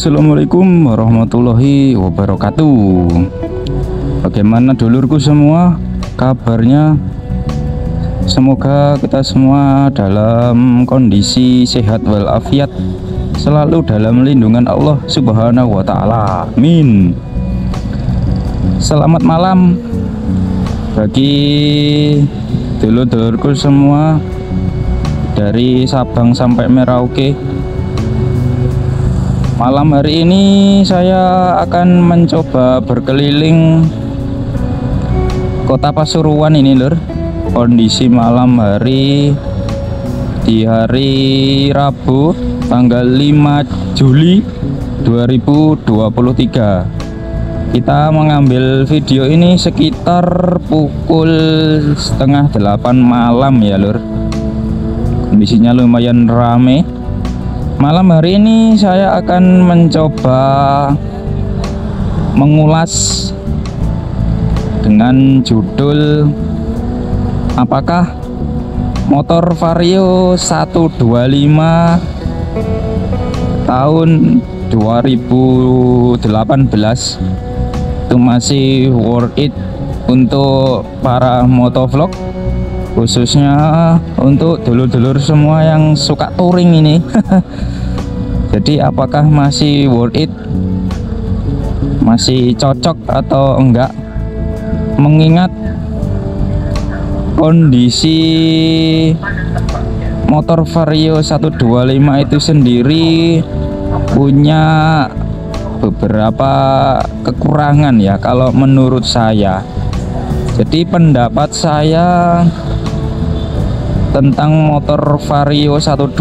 Assalamualaikum warahmatullahi wabarakatuh. Bagaimana dulurku semua kabarnya? Semoga kita semua dalam kondisi sehat walafiat, selalu dalam lindungan Allah Subhanahu wa Ta'ala. Amin. Selamat malam bagi dulur-dulurku semua dari Sabang sampai Merauke. Malam hari ini saya akan mencoba berkeliling kota Pasuruan ini lur. Kondisi malam hari di hari Rabu tanggal 5 Juli 2023. Kita mengambil video ini sekitar pukul setengah 8 malam ya lur. Kondisinya lumayan rame. Malam hari ini saya akan mencoba mengulas dengan judul apakah motor Vario 125 tahun 2018 itu masih worth it untuk para motovlog, khususnya untuk dulur-dulur semua yang suka touring ini. Jadi apakah masih worth it, masih cocok atau enggak, mengingat kondisi motor Vario 125 itu sendiri punya beberapa kekurangan ya kalau menurut saya. Jadi pendapat saya tentang motor Vario 125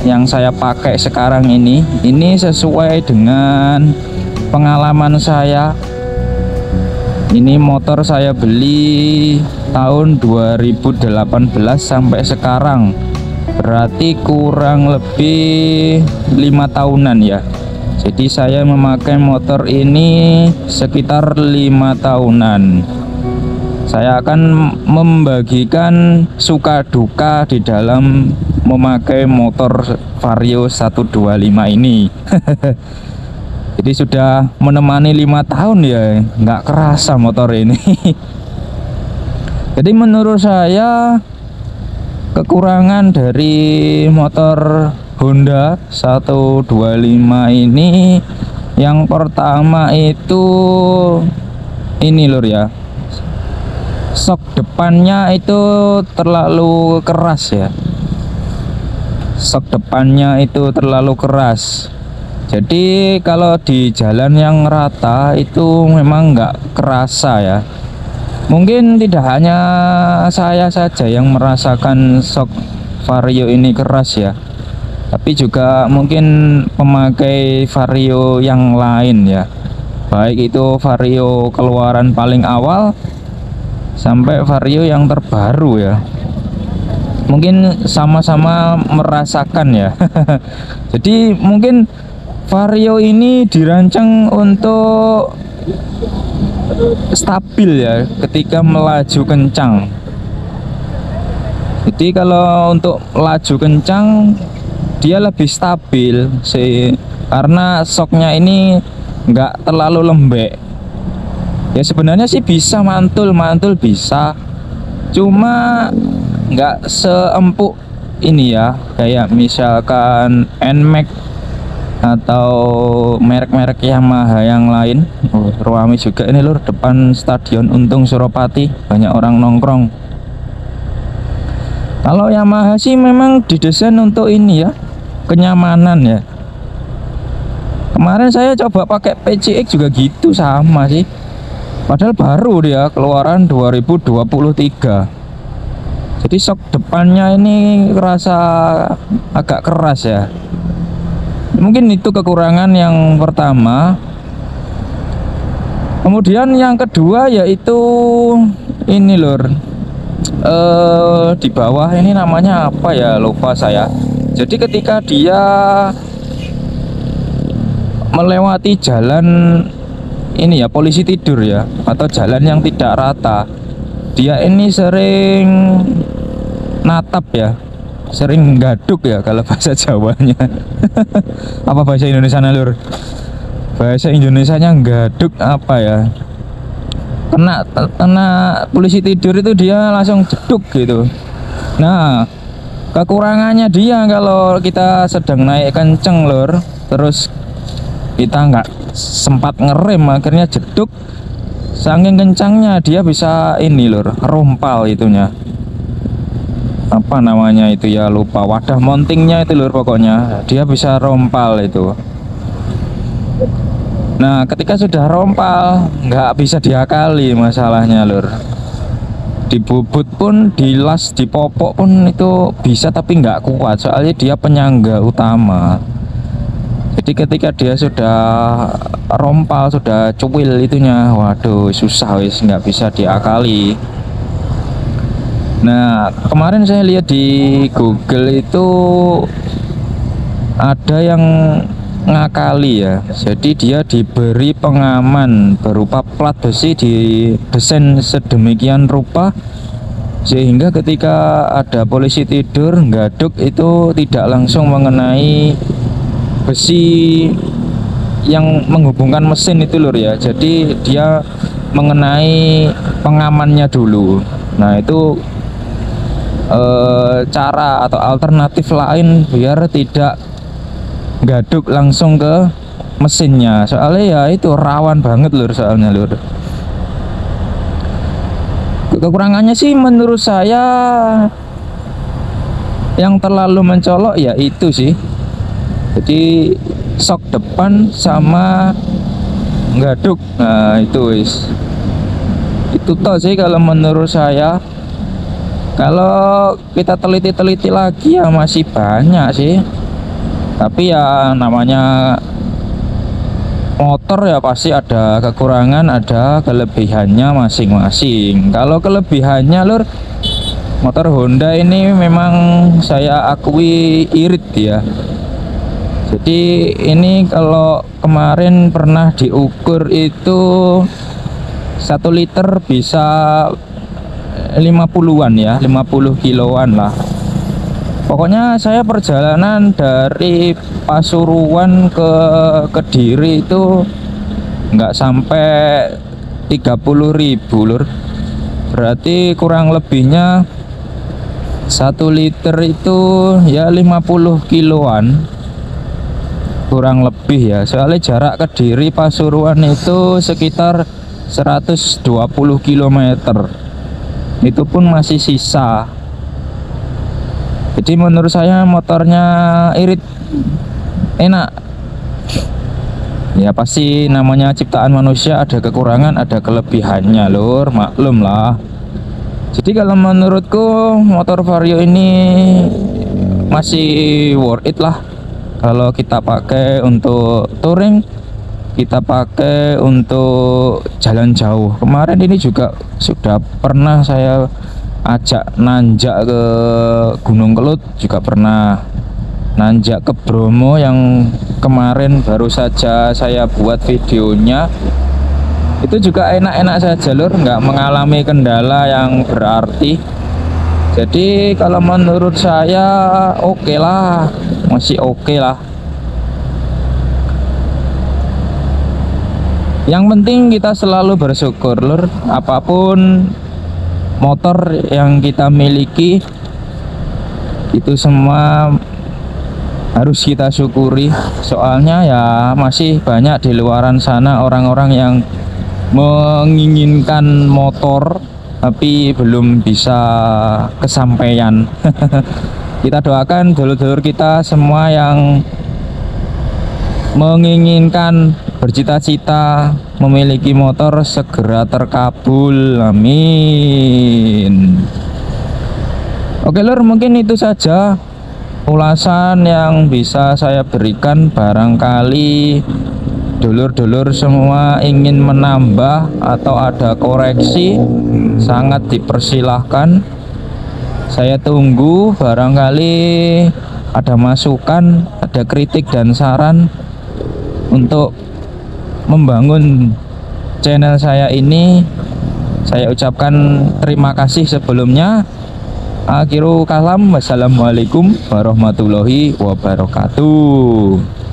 yang saya pakai sekarang ini sesuai dengan pengalaman saya. Ini motor saya beli tahun 2018 sampai sekarang, berarti kurang lebih 5 tahunan ya. Jadi saya memakai motor ini sekitar 5 tahunan. Saya akan membagikan suka duka di dalam memakai motor Vario 125 ini. Jadi sudah menemani 5 tahun ya, nggak kerasa motor ini. Jadi menurut saya kekurangan dari motor Honda 125 ini, yang pertama itu ini lur ya, sok depannya itu terlalu keras ya. Sok depannya itu terlalu keras. Jadi kalau di jalan yang rata itu memang nggak kerasa ya. Mungkin tidak hanya saya saja yang merasakan sok Vario ini keras ya, tapi juga mungkin pemakai Vario yang lain ya, baik itu Vario keluaran paling awal sampai Vario yang terbaru ya, mungkin sama-sama merasakan ya. Jadi mungkin Vario ini dirancang untuk stabil ya ketika melaju kencang. Jadi kalau untuk laju kencang dia lebih stabil sih, karena soknya ini nggak terlalu lembek. Ya sebenarnya sih bisa mantul bisa, cuma nggak seempuk ini ya, kayak misalkan NMAX atau merek-merek Yamaha yang lain. Ruami juga ini lur, depan Stadion Untung Suropati banyak orang nongkrong. Kalau Yamaha sih memang didesain untuk ini ya, kenyamanan ya. Kemarin saya coba pakai PCX juga gitu, sama sih, padahal baru dia keluaran 2023. Jadi sok depannya ini rasa agak keras ya. Mungkin itu kekurangan yang pertama. Kemudian yang kedua yaitu ini lur, di bawah ini namanya apa ya, lupa saya. Jadi ketika dia melewati jalan ini ya, polisi tidur ya, atau jalan yang tidak rata, dia ini sering natap ya. sering gaduk ya kalau bahasa Jawanya. Apa bahasa Indonesianya lur? Bahasa Indonesianya gaduk apa ya? Kena polisi tidur itu dia langsung jeduk gitu. Nah, kekurangannya dia kalau kita sedang naik kenceng lur, terus kita nggak sempat ngerem, akhirnya jeduk. Saking kencangnya dia bisa ini lur, rompal itunya. Apa namanya itu ya, lupa, wadah mountingnya itu lur, pokoknya dia bisa rompal itu. Nah, ketika sudah rompal nggak bisa diakali masalahnya lur. Dibubut pun, dilas, dipopok pun itu bisa, tapi nggak kuat soalnya dia penyangga utama. Jadi ketika dia sudah rompal, sudah cuwil itunya, waduh susah wis, nggak bisa diakali. Nah, kemarin saya lihat di Google itu ada yang ngakali ya. Jadi dia diberi pengaman berupa plat besi didesain sedemikian rupa sehingga ketika ada polisi tidur nggaduk itu tidak langsung mengenai besi yang menghubungkan mesin itu lur ya. Jadi dia mengenai pengamannya dulu. Nah, itu cara atau alternatif lain biar tidak gaduk langsung ke mesinnya, soalnya ya itu rawan banget lur, soalnya lur. Kekurangannya sih menurut saya yang terlalu mencolok ya itu sih, jadi sok depan sama gaduk. Nah itu itu toh sih kalau menurut saya. Kalau kita teliti-teliti lagi ya masih banyak sih, tapi ya namanya motor ya pasti ada kekurangan, ada kelebihannya masing-masing. Kalau kelebihannya lur, motor Honda ini memang saya akui irit ya. Jadi ini kalau kemarin pernah diukur itu 1 liter bisa 50-an ya, 50 kiloan lah. Pokoknya saya perjalanan dari Pasuruan ke Kediri itu nggak sampai 30.000 lur. Berarti kurang lebihnya 1 liter itu ya 50 kiloan kurang lebih ya. Soalnya jarak Kediri Pasuruan itu sekitar 120 km. Itu pun masih sisa. Jadi menurut saya motornya irit, enak ya. Pasti namanya ciptaan manusia, ada kekurangan ada kelebihannya lur, maklum lah. Jadi kalau menurutku motor Vario ini masih worth it lah kalau kita pakai untuk touring, kita pakai untuk jalan jauh. Kemarin ini juga sudah pernah saya ajak nanjak ke Gunung Kelut, juga pernah nanjak ke Bromo yang kemarin baru saja saya buat videonya. Itu juga enak-enak saja lur, nggak mengalami kendala yang berarti. Jadi kalau menurut saya oke lah, masih oke lah. Yang penting kita selalu bersyukur lur, apapun motor yang kita miliki itu semua harus kita syukuri. Soalnya ya masih banyak di luaran sana orang-orang yang menginginkan motor tapi belum bisa kesampaian. Kita doakan dulur-dulur kita semua yang menginginkan, bercita-cita memiliki motor segera terkabul, amin. Oke lur, mungkin itu saja ulasan yang bisa saya berikan. Barangkali dulur-dulur semua ingin menambah atau ada koreksi, sangat dipersilahkan. Saya tunggu, barangkali ada masukan, ada kritik dan saran untuk membangun channel saya ini. Saya ucapkan terima kasih sebelumnya. Akhiru kalam, wassalamualaikum warahmatullahi wabarakatuh.